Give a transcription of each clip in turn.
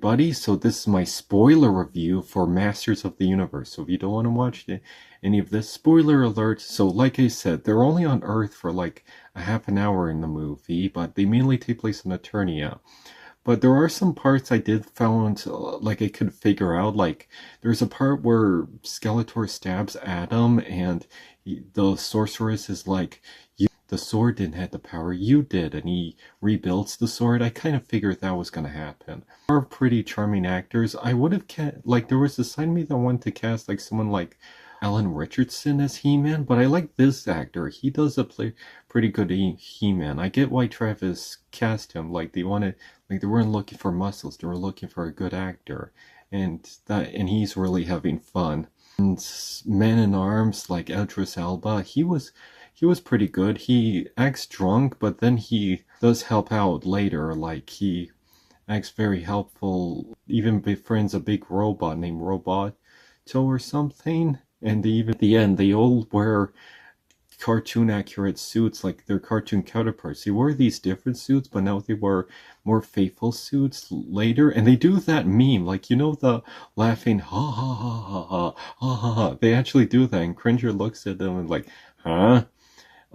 everybody. So this is my spoiler review for Masters of the Universe. So if you don't want to watch any of this, spoiler alert. So like I said, they're only on Earth for like a half an hour in the movie, but they mainly take place on Eternia. But there are some parts I did found like I could figure out. Like there's a part where Skeletor stabs Adam, and the sorceress is like, the sword didn't have the power, you did, and he rebuilds the sword. I kind of figured that was going to happen. They are pretty charming actors. I would have like there was a side of me that wanted to cast like someone like Alan Richardson as He-Man, but I like this actor. He does pretty good He-Man. I get why Travis cast him. Like they weren't looking for muscles, they were looking for a good actor, and he's really having fun. And Man-in-Arms like Idris Elba, he was pretty good. He acts drunk, but then he does help out later. Like he acts very helpful, even befriends a big robot named Roboto or something. And even at the end, they all wear cartoon accurate suits like their cartoon counterparts. They wore these different suits, but now they wear more faithful suits later. And they do that meme, like, you know, the laughing ha ha ha ha ha ha ha ha. They actually do that, and Cringer looks at them and like, huh?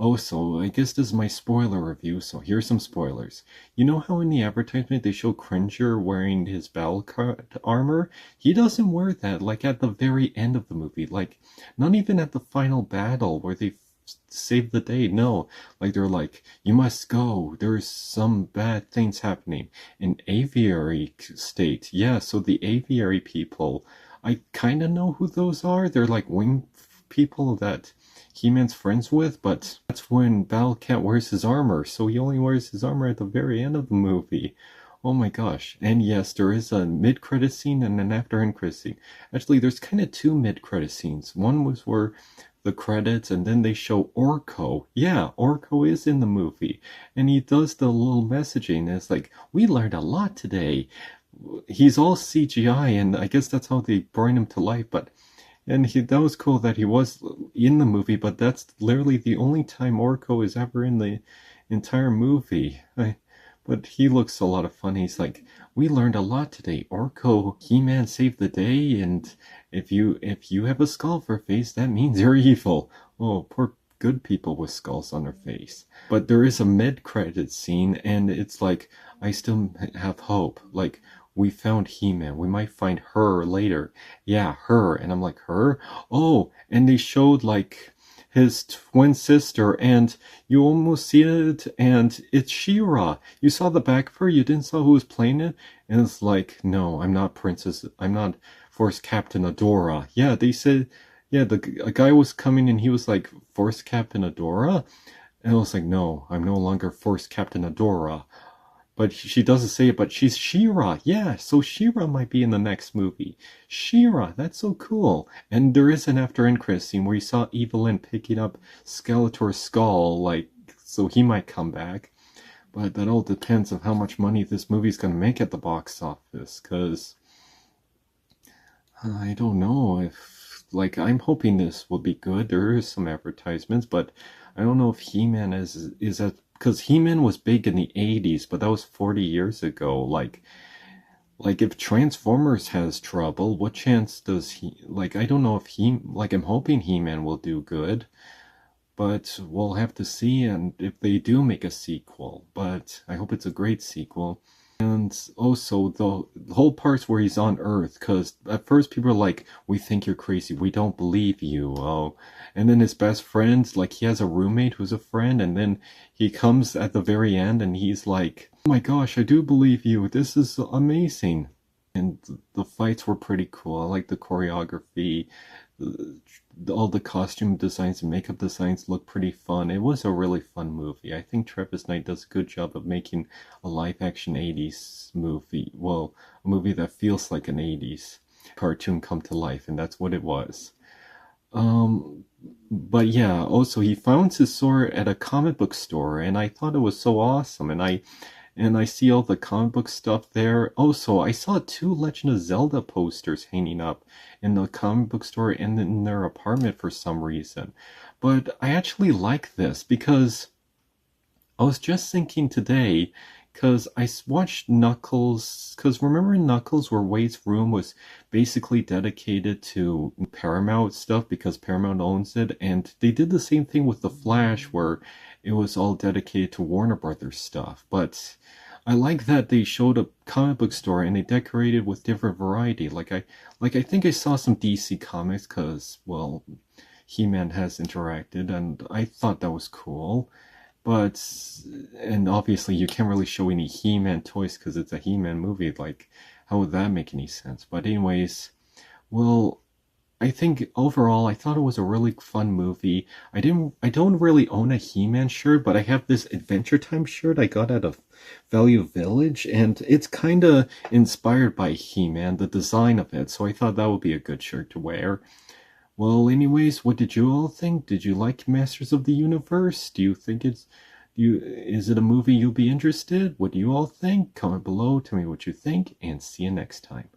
Oh, so I guess this is my spoiler review, so here's some spoilers. You know how in the advertisement they show Cringer wearing his battle armor? He doesn't wear that, like at the very end of the movie. Like, not even at the final battle where they save the day. No, like they're like, you must go. There's some bad things happening. In aviary state. Yeah, so the aviary people, I kind of know who those are. They're like wing people that He-Man's friends with, but that's when Battle-Cat wears his armor, so he only wears his armor at the very end of the movie. Oh my gosh. And yes, there is a mid-credit scene and an after-end credit scene. Actually, there's kind of two mid-credit scenes. One was where the credits, and then they show Orko. Yeah, Orko is in the movie, and he does the little messaging. It's like, we learned a lot today. He's all CGI, and I guess that's how they bring him to life, but that was cool that he was in the movie, but that's literally the only time Orko is ever in the entire movie. But he looks a lot of fun. He's like, we learned a lot today. Orko, He-Man saved the day, and if you have a skull for a face, that means you're evil. Oh, poor good people with skulls on their face. But there is a mid-credit scene, and it's like, I still have hope. Like, we found He-Man. We might find her later. Yeah, her. And I'm like, her? Oh, and they showed like his twin sister, and you almost see it, and it's She-Ra. You saw the back of her, you didn't saw who was playing it, and it's like, no, I'm not Force Captain Adora. Yeah, they said, yeah, a guy was coming and he was like, Force Captain Adora? And I was like, no, I'm no longer Force Captain Adora. But she doesn't say it, but she's She-Ra. Yeah, so She-Ra might be in the next movie. She-Ra, that's so cool. And there is an after-end credit scene where you saw Evelyn picking up Skeletor's skull, like, so he might come back. But that all depends on how much money this movie's gonna make at the box office, because I don't know if, like, I'm hoping this will be good. There is some advertisements, but I don't know if He-Man is as, because He-Man was big in the 80s, but that was 40 years ago. Like if Transformers has trouble, what chance does I don't know if I'm hoping He-Man will do good, but we'll have to see, and if they do make a sequel, but I hope it's a great sequel. And also the whole parts where he's on Earth, because at first people are like, we think you're crazy, we don't believe you. Oh, and then his best friend, like he has a roommate who's a friend, and then he comes at the very end and he's like, oh my gosh, I do believe you, this is amazing. And the fights were pretty cool. I like the choreography. All the costume designs and makeup designs look pretty fun. It was a really fun movie. I think Travis Knight does a good job of making a live-action 80s movie. Well, a movie that feels like an 80s cartoon come to life, and that's what it was. But yeah, also he found his sword at a comic book store, and I thought it was so awesome, and I see all the comic book stuff there. Also, I saw two Legend of Zelda posters hanging up in the comic book store and in their apartment for some reason. But I actually like this because I was just thinking today, because watched Knuckles. Because remember in Knuckles where Wade's room was basically dedicated to Paramount stuff because Paramount owns it, and they did the same thing with The Flash where it was all dedicated to Warner Brothers stuff. But I like that they showed a comic book store and they decorated with different variety. I think I saw some DC comics because, well, He-Man has interacted, and I thought that was cool. But, and obviously you can't really show any He-Man toys because it's a He-Man movie. Like, how would that make any sense? But anyways, well, I think overall I thought it was a really fun movie. I don't really own a He-Man shirt, but I have this Adventure Time shirt I got at a Value Village, and it's kind of inspired by He-Man, the design of it. So I thought that would be a good shirt to wear. Well, anyways, what did you all think? Did you like Masters of the Universe? Do you think is it a movie you'll be interested? What do you all think? Comment below, tell me what you think, and see you next time.